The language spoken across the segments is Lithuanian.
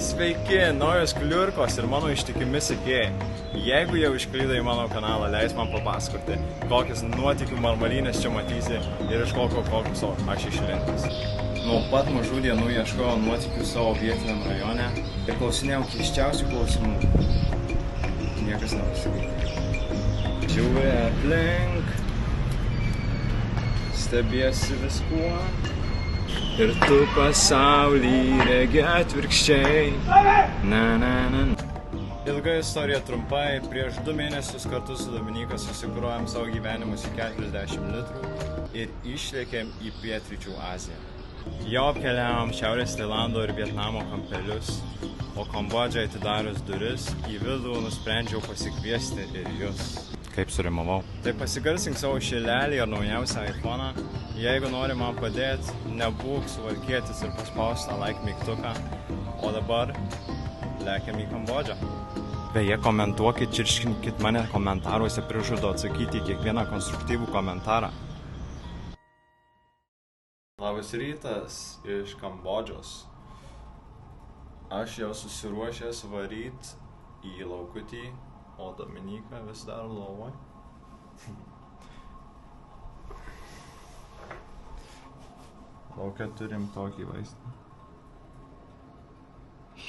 Sveiki, naujos kliurkos ir mano ištikimi sekėjai. Jeigu jau išklydai į mano kanalą, leis man papasakoti, kokias nuotykių marmalynės čia matysi ir iš kokio fokuso aš išrinktas. Nuo pat mažų dienų ieškojau nuotykių savo vietiniam rajone ir klausinėjau keisčiausių klausimų. Niekas nepasikeitė. Žiūri aplink, stebiesi viskuo ir tu pasaulį regi atvirkščiai. Ilga istorija trumpai. Prieš 2 mėnesius kartu su Dominyka susikruojam savo gyvenimus į 40 litrų ir išlėkėm į pietryčių Aziją. Jau apkeliavom Šiaurės Tailando ir Vietnamo kampelius, o Kambodžai atidarius duris į vidų nusprendžiau pasikviesti ir jus. Kaip surimavau. Tai pasigarsink savo šilelį ir naujausią iPhone'ą. Jeigu nori man padėti, nebūk suvalkietis ir paspaus tą like mygtuką. O dabar lekiam į Kambodžą. Beje, komentuokit, čirškinkit mane komentaruose, prižadu atsakyti į kiekvieną konstruktyvų komentarą. Labas rytas iš Kambodžos. Aš jau susiruošęs varyt į laukutį, o Dominyka vis dar lovoj. Laukia turim tokį vaizdą.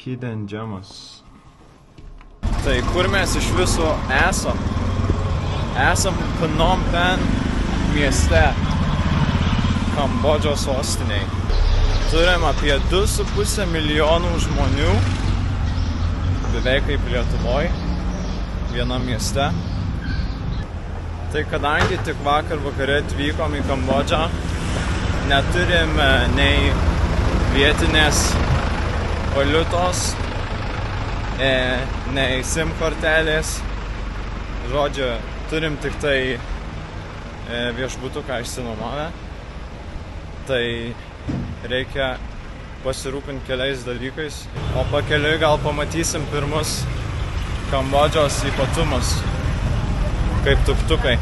Hidden Gems. Tai kur mes iš viso esam? Esam Phnom Penh mieste, Kambodžos sostiniai. Turim apie 2,5 milijonų žmonių, beveik kaip Lietuvoj, vienam mieste. Tai kadangi tik vakar vakare atvykom į Kambodžą, neturim nei vietinės valiutos, nei SIM kortelės. Žodžiu, turim tik tai viešbutuką išsinuomavę. Tai reikia pasirūpinti keliais dalykais, o pakeliui gal pamatysim pirmus Kambodžos ypatumus, kaip tuktukai.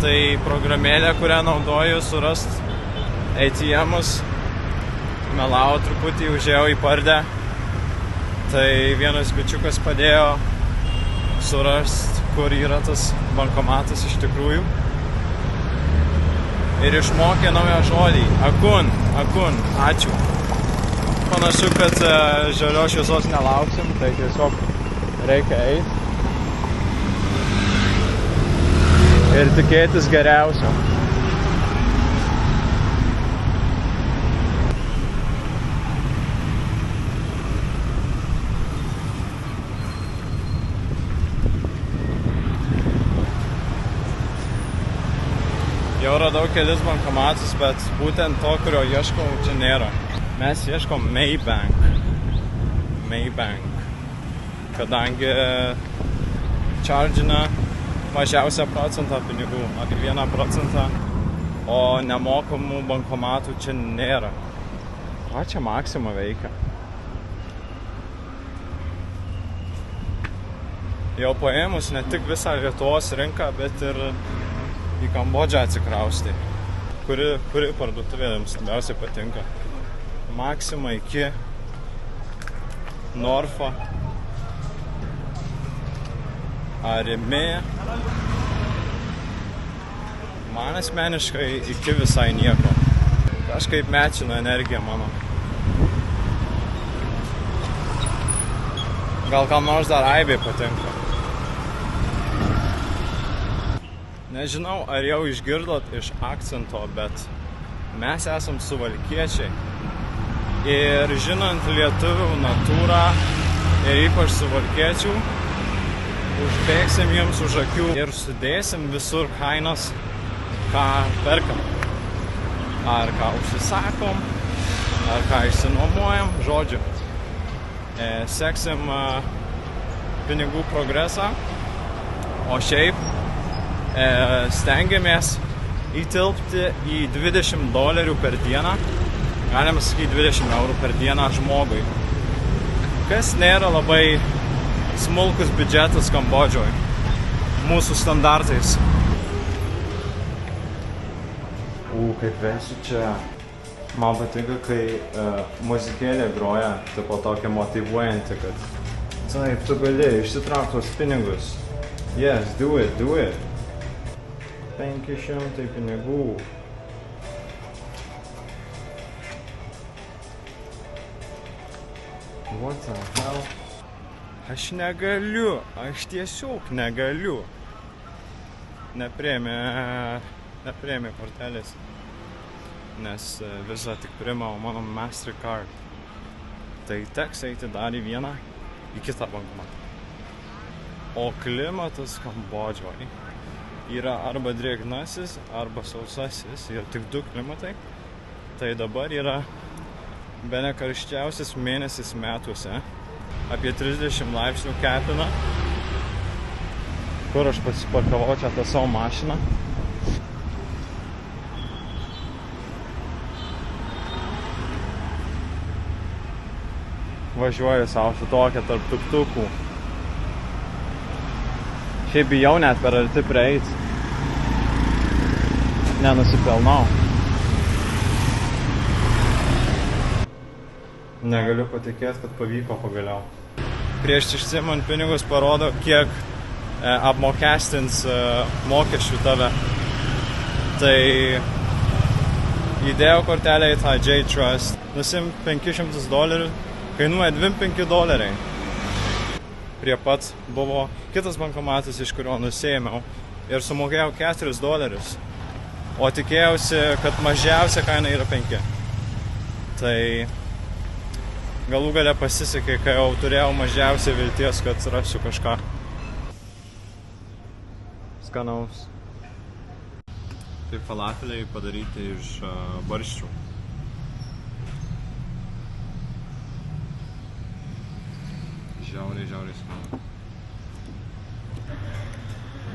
Tai programėlė, kurią naudoju surast ATM-us. Melau truputį, užėjau į pardę. Tai vienas bičiukas padėjo surast, kur yra tas bankomatas iš tikrųjų. Ir išmokė naują žodį. Akun, ačiū. Panašu, kad žalios šviesos nelauksim, tai tiesiog reikia eiti. Ir tikėtis geriausio. Jau radau kelis bankomatus, bet būtent to, kurio ieškau, čia nėra. Mes ieškom Maybank. Kadangi čardžina mažiausią procentą pinigų, apie 1%, o nemokamų bankomatų čia nėra. O čia Maxima veikia. Jau paėmus ne tik visą Lietuvos rinką, bet ir į Kambodžą atsikraustė. Kuri parduotuvė jums labiausiai patinka? Maxima iki Norfa. Arimi. Man asmeniškai iki visai nieko. Kažkaip mečina energija mano. Gal kam nors dar Aibė patinka. Nežinau, ar jau išgirdot iš akcento, bet mes esam suvalkiečiai. Ir žinant lietuvių natūrą ir ypač suvalkiečių, užbėgsim jums už akių ir sudėsim visur kainas, ką perkam. Ar ką užsisakom, ar ką išsinuomojam, žodžiu. Seksim pinigų progresą, o šiaip stengiamės įtilpti į $20 per dieną, galima sakyti 20 eurų per dieną žmogui. Kas nėra labai smulkus biudžetas Kambodžoj. mūsų standartais. Kaip vesi čia. Man patinka, kai muzikėlė groja, tipo tokia motyvuojanti, kad taip, tu gali išsitraukti tuos pinigus. Yes, do it, do it. 500 pinigų. What the hell? Aš negaliu, aš tiesiog negaliu. Nepriėmė kortelės, nes vizą tik priėmė mano Mastercard. Tai teks eiti dar į vieną, į kitą bankomatą. O klimatas Kambodžoje yra arba drėgnasis, arba sausasis, yra tik 2 klimatai. Tai dabar yra bene karščiausias mėnesis metuose, apie 30 laipsnių kepina, kur aš pasiparkavau čia tą savo mašiną. Važiuoju savo su tokia tarp tuktukų. Šiaip bijau net per arti prieit. Nenusipelnau. Negaliu patikėti, kad pavyko pagaliau. Prieš išsiimant pinigus parodo, kiek apmokestins mokesčių tave. Tai įdėjau kortelę į tą J-Trust. Nusim $500, kainuoja $25. Prie pat buvo kitas bankomatas, iš kurio nusėmiau ir sumokėjau $4. O tikėjausi, kad mažiausia kaina yra 5. Tai galų gale pasisekė, kai jau turėjau mažiausiai vilties, kad rasiu kažką skanaus. Tai falafeliai padaryti iš barščių. Žiauriai skanu.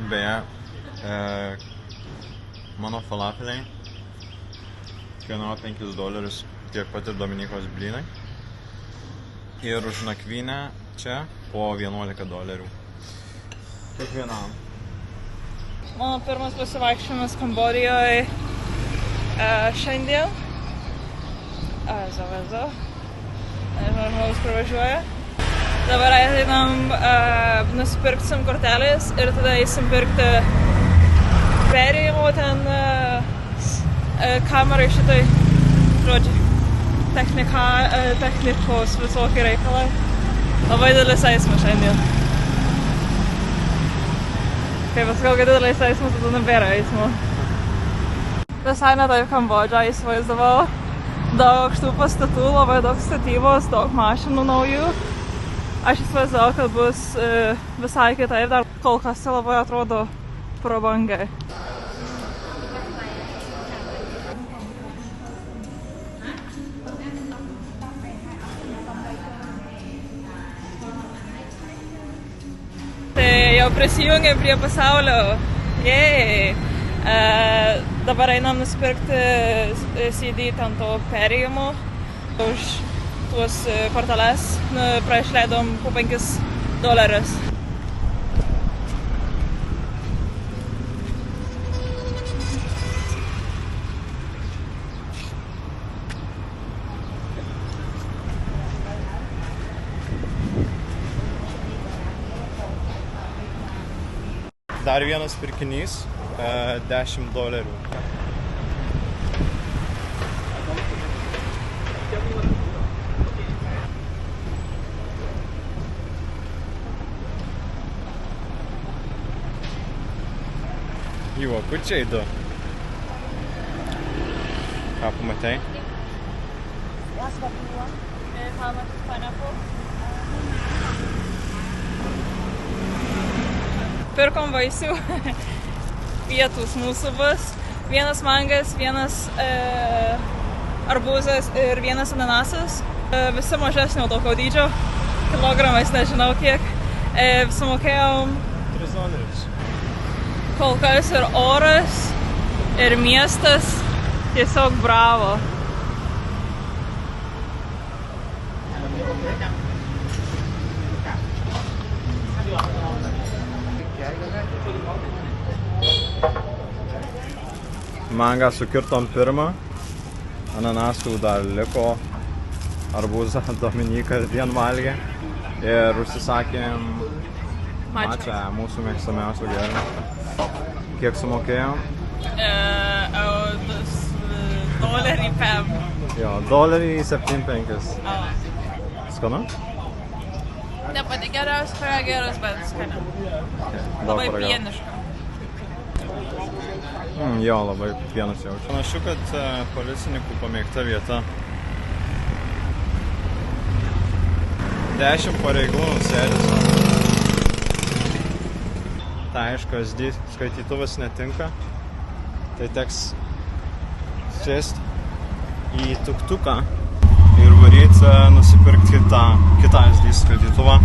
Beje, mano falafeliai kainuoja $5, tiek pat ir Dominikos blynai. Ir už nakvynę čia po $11. Kiekvienam. Mano pirmas pasivaikščiojimas Kambodžoje šiandien. Nežinau, žmogus kur važiuoja. Dabar einam nusipirkti SIM kortelės ir tada eisim pirkti perėjimo ten kamerai šitai, žodžiu, technikos visokie reikalai. Labai didelis eismas šiandien. Kai paskau, kad didelis eismas, tada nebėra eismo. Visai ne taip Kambodžą įsivaizdavau. Daug aukštų pastatų, labai daug statybos, daug mašinų naujų. Aš įsivaizdavau, kad bus visai kitaip, dar kol kas tai labai atrodo prabangiai. Tai jau prisijungėm prie pasaulio. Jei! Dabar einam nusipirkti CD ten to perėjimo už tuos korteles, prašleidom po $5. Dar vienas pirkinys, $10. Juokučiai du. Ką pamatai? Pirkom vaisių. Pietus mūsų bus. Vienas mangas, vienas arbūzas ir vienas ananasas. Visi mažesnio tokio dydžio. Kilogramais nežinau kiek. Sumokėjom $3. Kol kas ir oras, ir miestas tiesiog bravo. Mangą sukirtom pirmą, ananasų dar liko, arbūzą Dominikas vien valgė ir užsisakėm mačą, mūsų mėgstamiausių gėrimų. Kiek sumokėjom? $5. Jo, $7.5. Skanu? Ne pati geriausia, kuria geras, bet skaniau. Labai pieniška. Jo, labai pienas jaučia. Panašu, kad policininkų pamėgta vieta. 10 pareigūnų sėdėsi. Tai aišku, SD skaitytuvas netinka. Tai teks sėsti į tuktuką ir varyti nusipirkti kitą SD skaitytuvą.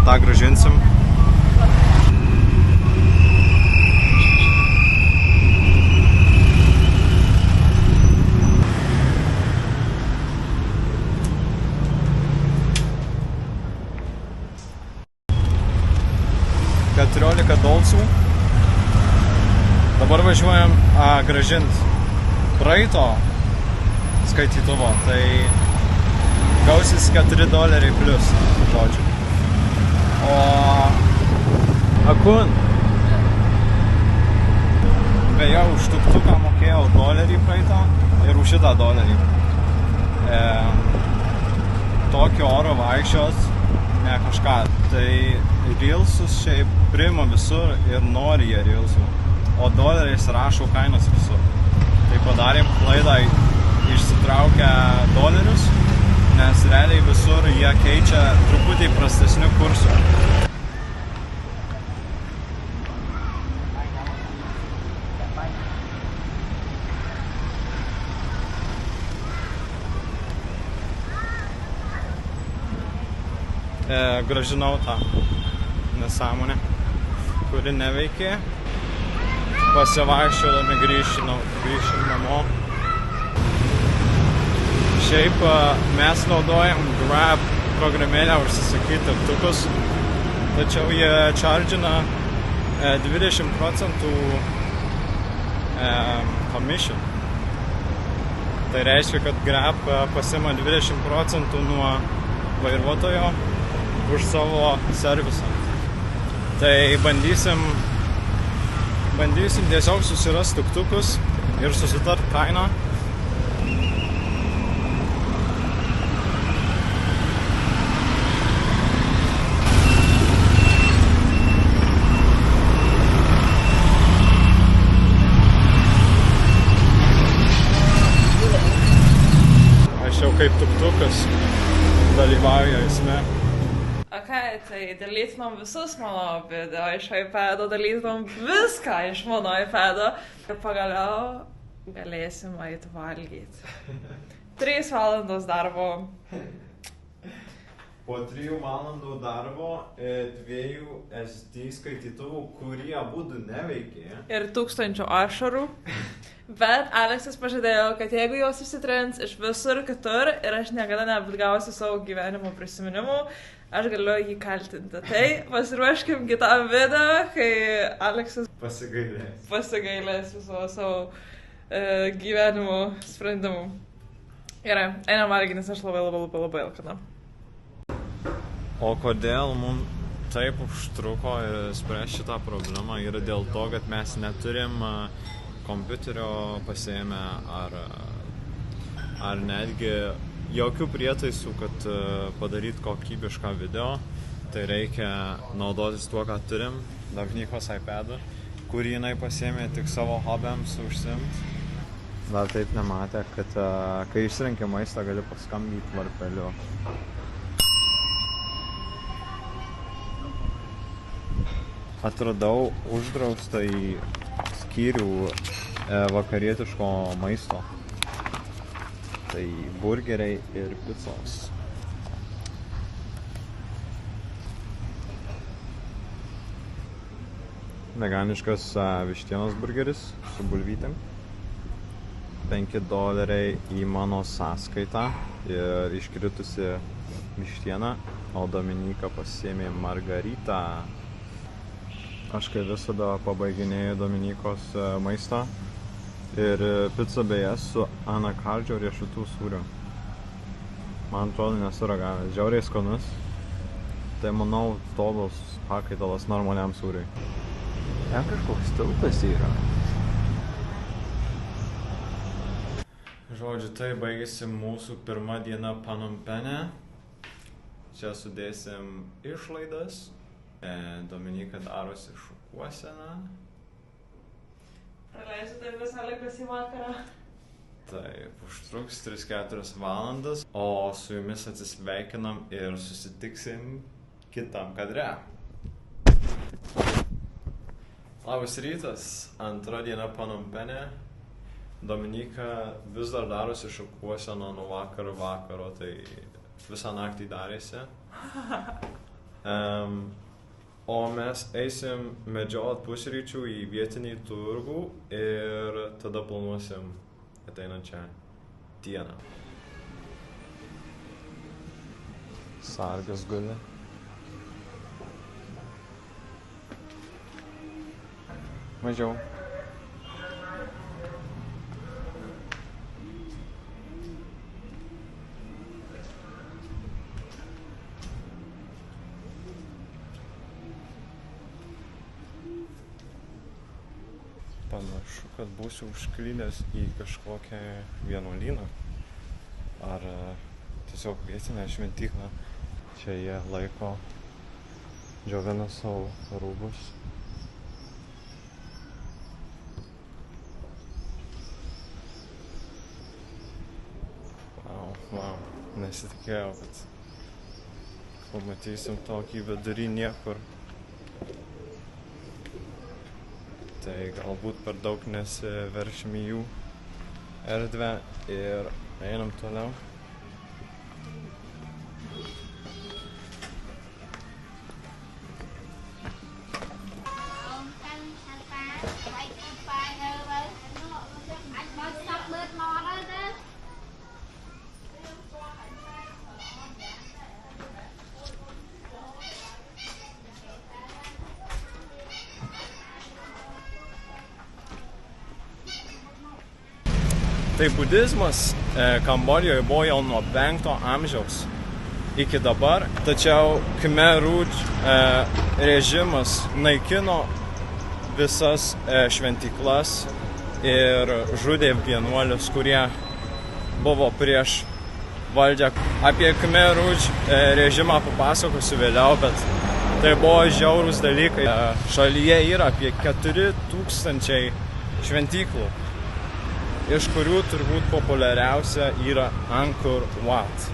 Ta grąžinsim. $14. Dabar važiuojam grąžinti praeito skaitytuvo, tai gausis $4 plius, žodžiu. O akun. Beje, už tuktuką mokėjau $1 praeitą ir už šitą $1. Tokio oro vaikščios, ne kažką. Tai reelsus šiaip priima visur ir nori jie reelsų, o $1 rašo kainos visur. Tai padarėm klaidą išsitraukę $, nes realiai visur jie keičia truputį prastesnių kursų. Grąžinau tą nesąmonę, kuri neveikė. Pasivaikščiodami grįšim namo. Šiaip mes naudojam Grab programėlę užsisakyti tuktukus, tačiau jie čardžina 20% commission. Tai reiškia, kad Grab pasima 20% nuo vairuotojo už savo servisą. Tai bandysim tiesiog susirasti tuktukus ir susitart kainą. Aš jau kaip tuktukas dalyvauju eisme. Tai dalytumėm visus mano video iš iPado, dalytumėm viską iš mano iPado ir pagaliau galėsim eiti valgyti. 3 valandos darbo. Po 3 valandų darbo 2 SD skaitytuvų, kurie abudu neveikė. Ir 1000 ašarų. Bet Aleksas pažadėjo, kad jeigu jos išsitrins iš visur kitur ir aš niekada neapgausiu savo gyvenimo prisiminimų, aš galiu jį kaltinti. Tai pasiruoškim kitam video, kai Aleksas pasigailės viso savo gyvenimo sprendimų. Gerai, einam valgytis, aš labai alkana. O kodėl mums taip užtruko spręsti šitą problemą yra dėl to, kad mes neturim kompiuterio pasiėmę ar netgi jokių prietaisų, kad padaryt kokybišką video. Tai reikia naudotis tuo, ką turim, Dominikos iPad'ą, kurį jinai pasiėmė tik savo hobiams užsiimt. Dar taip nematė, kad kai išsirenki maistą, gali paskambyti varpeliu. Atradau uždraustą į skyrių vakarietiško maisto. Tai burgeriai ir picos. Veganiškas vištienos burgeris su bulvytėm. $5 į mano sąskaitą ir iškritusi vištiena, o Dominika pasiėmė margaritą. Aš kai visada pabaiginėjau Dominikos maistą ir picą beje su anakardžio riešutų sūriu. Man atrodo nesu ragavęs, žiauriai skanus, tai manau tobulas pakaitalas normaliam sūriui. Ten kažkoks tiltas yra. Žodžiu, tai baigėsi mūsų pirma diena Phnom Penhe. Čia sudėsim išlaidas. Dominika darosi šukuoseną. Praleisiu taip visą likusį vakarą. Taip, užtruks 3-4 valandas, o su jumis atsisveikinam ir susitiksim kitam kadre. Labas rytas, antra diena Phnom Penhe. Dominika vis dar darosi šukuoseną nuo vakaro, tai visą naktį darėsi. O mes eisim medžiot pusryčių į vietinį turgų ir tada planuosim ateinančią dieną. Sargas guli. Mažiau. Panašu, kad būsiu užklydęs į kažkokią vienuolyną ar tiesiog vietinę šventyklą. Čia jie laiko, džiovina savo rūbus. Wow, nesitikėjau, kad pamatysim tokį vidury niekur. Tai galbūt per daug nesiveršim į jų erdvę ir einam toliau. Tai budizmas Kambodžoje buvo jau nuo 5 amžiaus iki dabar, tačiau Khmer Rouge režimas naikino visas šventyklas ir žudė vienuolius, kurie buvo prieš valdžią. Apie Khmer Rouge režimą papasakosiu vėliau, bet tai buvo žiaurūs dalykai. Šalyje yra apie 4000 šventyklų, iš kurių turbūt populiariausia yra Angkor Wat.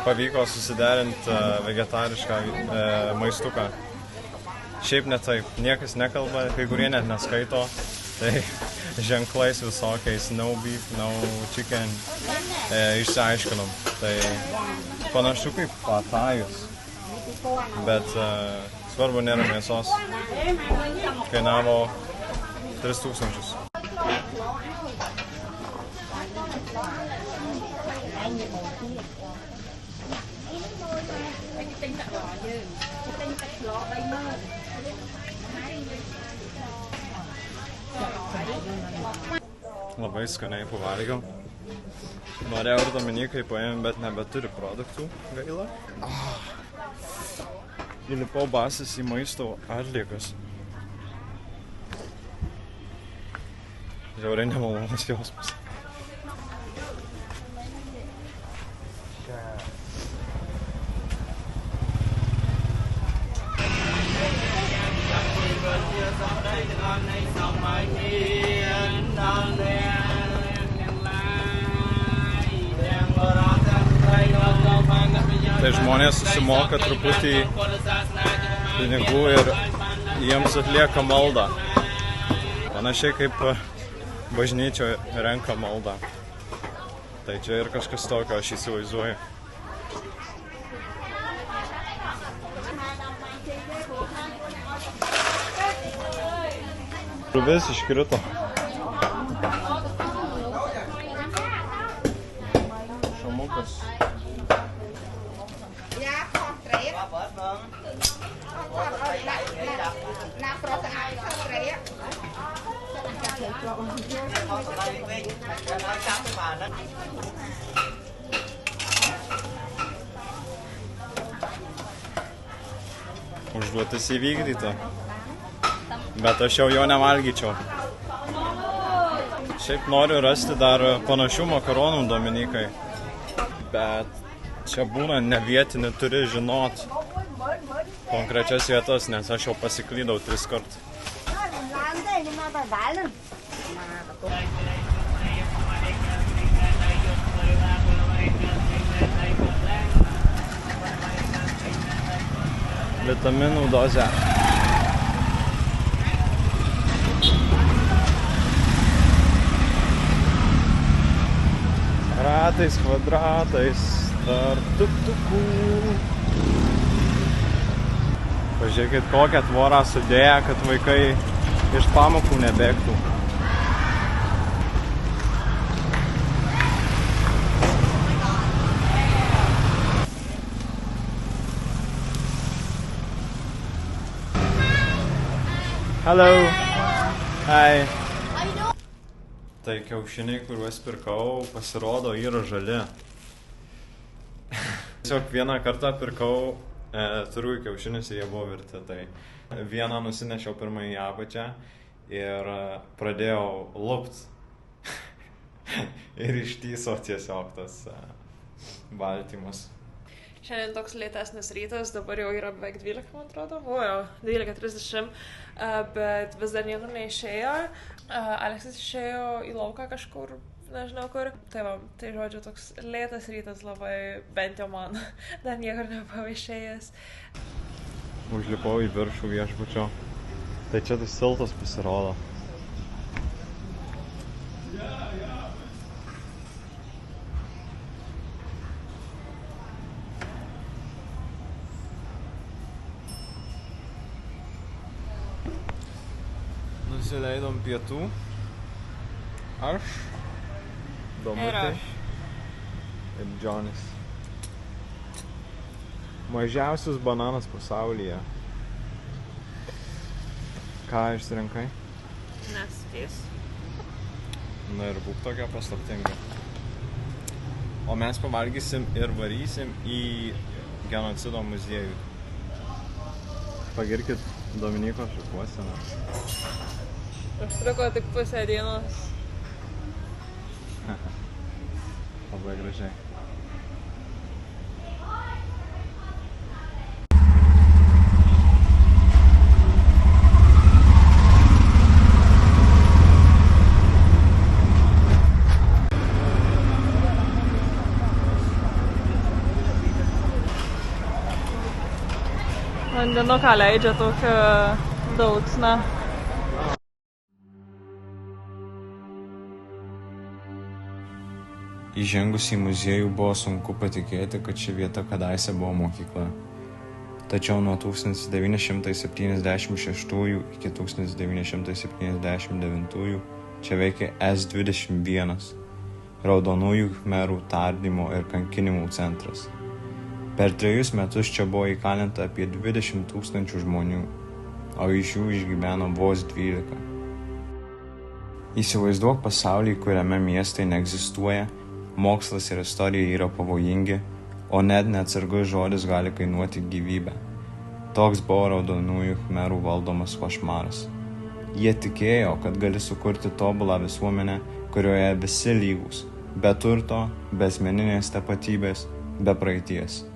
Pavyko susiderinti vegetarišką maistuką. Šiaip ne taip, niekas nekalba, kai kurie net neskaito, tai ženklais visokiais no beef, no chicken išsiaiškinom. Tai panašu kaip patajus, bet svarbu nėra mėsos. Kainavo 3000. Labai skaniai pavalgiau. Norėjau ir Dominikai paėmėm, bet nebeturi produktų, gaila. Įlipau basas į maisto atliekas. Žiauriai nemalonus jausmas. Tai žmonės susimoka truputį pinigų ir jiems atlieka maldą. Panašiai kaip bažnyčioje renka maldą. Tai čia ir kažkas tokio, aš įsivaizduoju. Žuvis iškrito. Šamukas. Užduotis įvykdyta. Bet aš jau jo nevalgyčiau. Šiaip noriu rasti dar panašių makaronų Dominikai. Bet čia būna ne vietinių, turi žinot konkrečias vietas, nes aš jau pasiklydau 3 kartų. Vitaminų dozę. Ratais, kvadratais, tarp tuktukų. Pažiūrėkit, kokią tvorą sudėję, kad vaikai iš pamokų nebėgtų. Hello. Hi. Tai kiaušiniai, kuriuos pirkau, pasirodo yra žali. Tiesiog vieną kartą pirkau turiu kiaušinius ir jie buvo virti. Tai vieną nusinešiau pirmą į apačią ir pradėjau lupt. Ir ištyso tiesiog tas baltymas. Šiandien toks lėtesnis rytas, dabar jau yra beveik 12, man atrodo. O jo, 12:30, bet vis dar niekur neišėjo. Aleksas išėjo į lauką kažkur, nežinau kur. Tai va, tai žodžiu, toks lėtas rytas labai, bent jau man, dar niekur nebuvo išėjęs. Užlipau į viršų viešbučio. Tai čia tas tiltas pasirodo. Nusileidom pietų. Aš, Domutė ir Džonis. Mažiausias bananas pasaulyje. Ką išsirinkai? Nespės. Na ir būk tokia paslaptinga. O mes pavalgysim ir varysim į genocido muziejų. Pagirkit Dominiko šukuoseną. Užtruko tik pusę dienos. Labai gražiai. Vandenuką leidžia tokią daugsną. Įžengus į muziejų buvo sunku patikėti, kad ši vieta kadaise buvo mokykla. Tačiau nuo 1976 iki 1979 čia veikė S21, Raudonųjų Khmerų tardymo ir kankinimų centras. Per 3 metus čia buvo įkalinta apie 20 000 žmonių, o iš jų išgyveno vos 12. Įsivaizduok pasaulį, kuriame miestai neegzistuoja, mokslas ir istorija yra pavojingi, o net neatsargus žodis gali kainuoti gyvybę. Toks buvo Raudonųjų Khmerų valdomas košmaras. Jie tikėjo, kad gali sukurti tobulą visuomenę, kurioje visi lygūs, be turto, be asmeninės tapatybės, be praeities.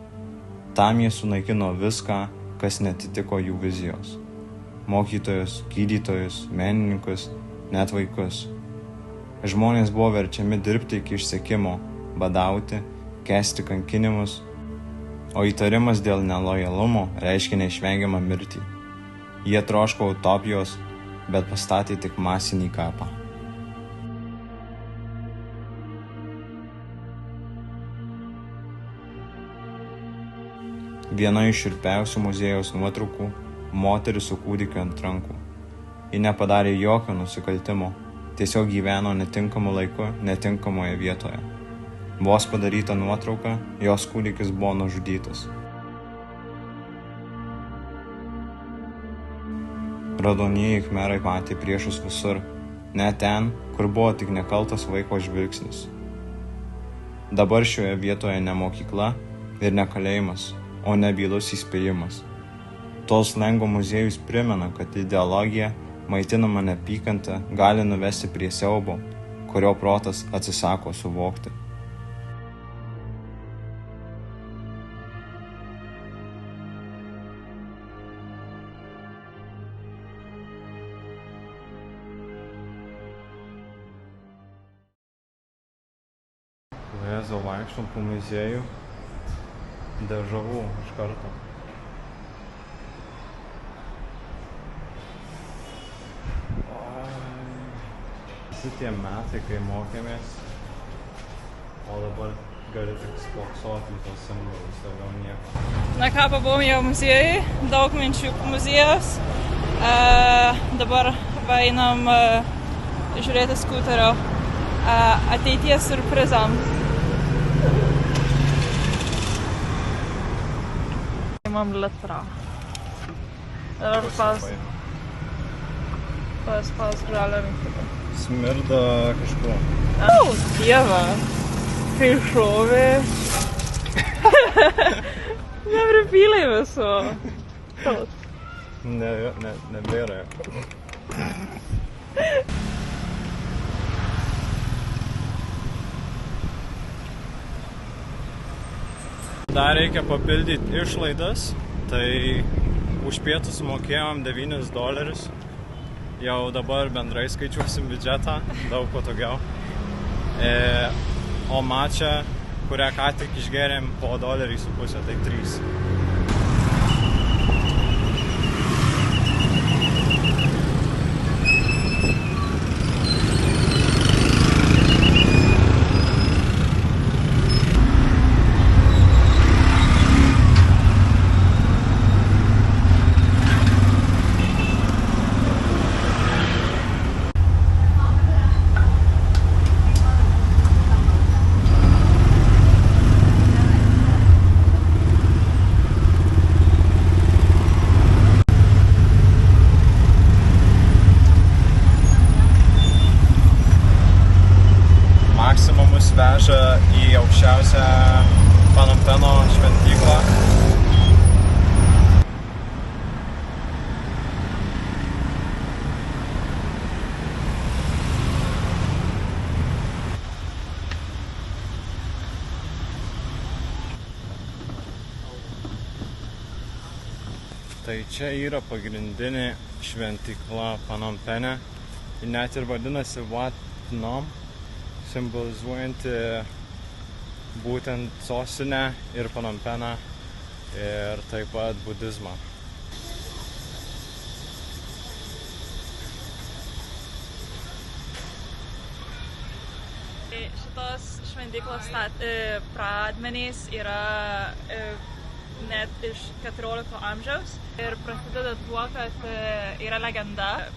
Tam jie sunaikino viską, kas netitiko jų vizijos. mokytojus, gydytojus, menininkus, net vaikus. Žmonės buvo verčiami dirbti iki išsekimo, badauti, kęsti kankinimus, o įtarimas dėl nelojalumo reiškia neišvengiamą mirtį. Jie troško utopijos, bet pastatė tik masinį kapą. Viena iš šiurpiausių muziejaus nuotraukų – moteris su kūdikiu ant rankų. Ji nepadarė jokio nusikaltimo, tiesiog gyveno netinkamu laiku, netinkamoje vietoje. Vos padaryta nuotrauka, jos kūdikis buvo nužudytas. Raudonieji khmerai matė priešus visur, net ten, kur buvo tik nekaltas vaiko žvilgsnis. Dabar šioje vietoje ne mokykla ir ne kalėjimas, o ne bylus įspėjimas. Tolslengo muziejus primena, kad ideologija, maitinama neapykanta, gali nuvesti prie siaubo, kurio protas atsisako suvokti. Vėzo vaikštom po muziejų. Dežavų iš karto. Visi tie metai, kai mokėmės, o dabar gali tik spoksoti į tos simbolius, daugiau nieko. Na ką, pabuvom jau muziejui, daug minčių po muziejaus. Dabar einam žiūrėti skuterio ateities siurprizams. Imam litrą. Ir pas žalią mygtuką. Smirda kažkuo. Au, dieve. Kai šovė. Nepripylai viso. Nebėra. Dar reikia papildyti išlaidas, tai už pietus mokėjom $9. Jau dabar bendrai skaičiuosim biudžetą, daug patogiau. O mačą, kurią ką tik išgėrėm po $1.50, tai 3. Veža į aukščiausią Panompeno šventyklą. Tai čia yra pagrindinė šventykla Panompene. Ji net ir vadinasi Wat Phnom, simbolizuojanti būtent sostinę ir Panompeną ir taip pat budizmą. Šitos šventyklos pradmenys yra net iš 14 amžiaus ir prasideda tuo, kad yra legenda.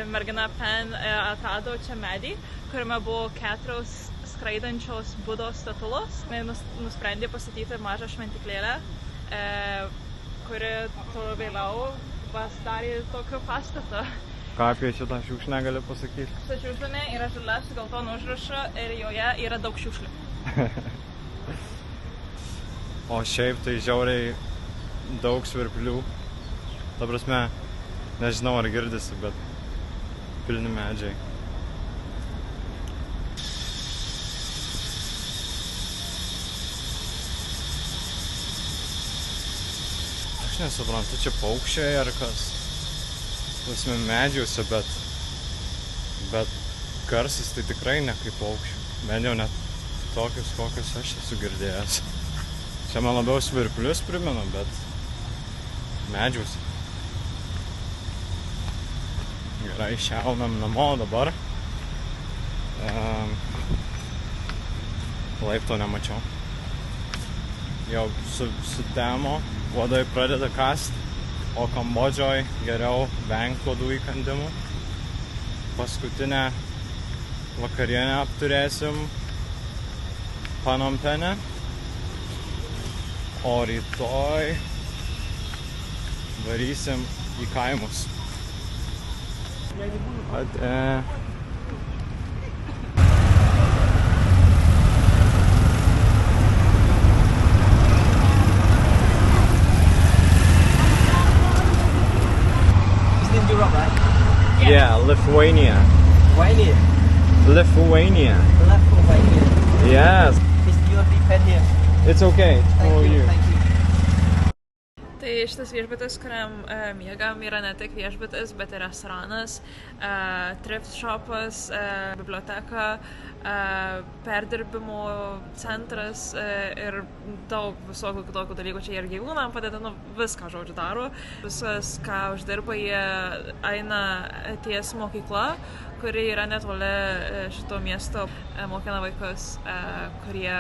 Mergina Pen atrado čia medį, kuriame buvo 4 skraidančios Budos statulos. Nusprendė pastatyti mažą šventyklėlę, kuri vėliau pasidarė tokio pastato. Ką apie šitą šiukšlę gali pasakyti? Šitą šiukšlė yra žalia su geltonu užrašu ir joje yra daug šiukšlių. O šiaip tai žiauriai daug svirplių. Ta prasme, nežinau ar girdisi, bet pilni medžiai. Aš nesuprantu, čia paukščiai ar kas? Prasme, medžiuose, bet garsas tai tikrai ne kaip paukščių. Bent jau net tokius, kokius aš esu girdėjęs. Čia man labiau svirplius primenu, bet medžiuose. Gerai, šaunam namo dabar. Laipto nemačiau. Jau sutemo, uodai pradeda kast, o Kambodžoj geriau vengti uodų įkandimų. Paskutinę vakarienę apturėsim Phnom Penhe, o rytoj varysim į kaimus. Europe, right? Yeah, Lithuania. Lithuania. Lithuania. Lithuania. Yes. Is your pen here? It's okay. Thank you. Thank you. Tai šitas viešbutis, kuriam miegam, yra ne tik viešbutis, bet ir restoranas, thrift shopas, biblioteka, perdirbimo centras ir daug visokių kitokių dalykų. Čia ir gyvūnam padeda, viską, žodžiu, daro. Viskas, ką uždirba, jie eina ties mokykla, kuri yra netoli šito miesto, mokina vaikus, kurie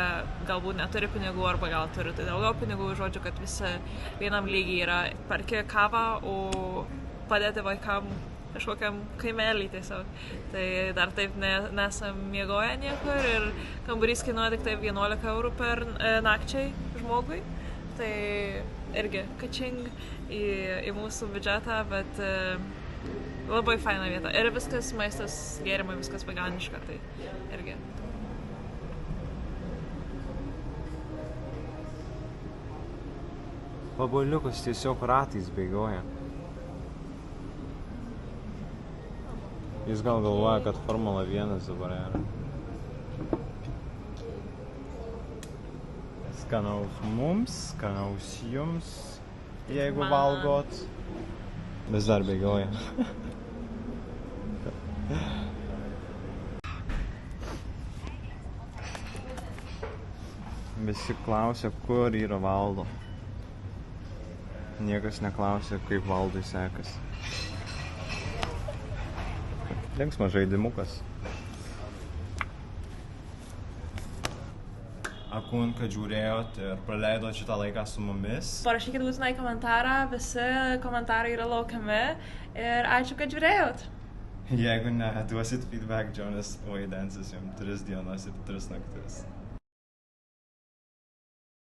galbūt neturi pinigų arba gal turi tai daugiau pinigų, žodžiu, kad visi vienam lygiai yra perki kavą, o padėti vaikam kažkokiam kaimelį tiesiog. Tai dar taip nesam miegoję niekur ir kambarys kainuoja tik taip 11 eurų per nakčiai žmogui. Tai irgi kačing į mūsų biudžetą, bet labai faina vieta. Ir viskas, maistas, gėrimai, viskas veganiška, tai irgi. Paboliukas tiesiog ratais bėgioja. Jis gal galvoja, kad Formula 1 dabar yra. Skanaus mums, skanaus jums, jeigu valgot. Vis dar bėgioja. Visi klausia, kur yra Valdo. Niekas neklausia, kaip Valdui sekasi. Linksmas žaidimukas. Ačiū, kad žiūrėjot ir praleidot šitą laiką su mumis. Parašykit būtinai komentarą, visi komentarai yra laukiami ir ačiū, kad žiūrėjot. Jeigu ne, duosit feedback, Jonas vaidensis jums 3 dienas ir 3 naktis.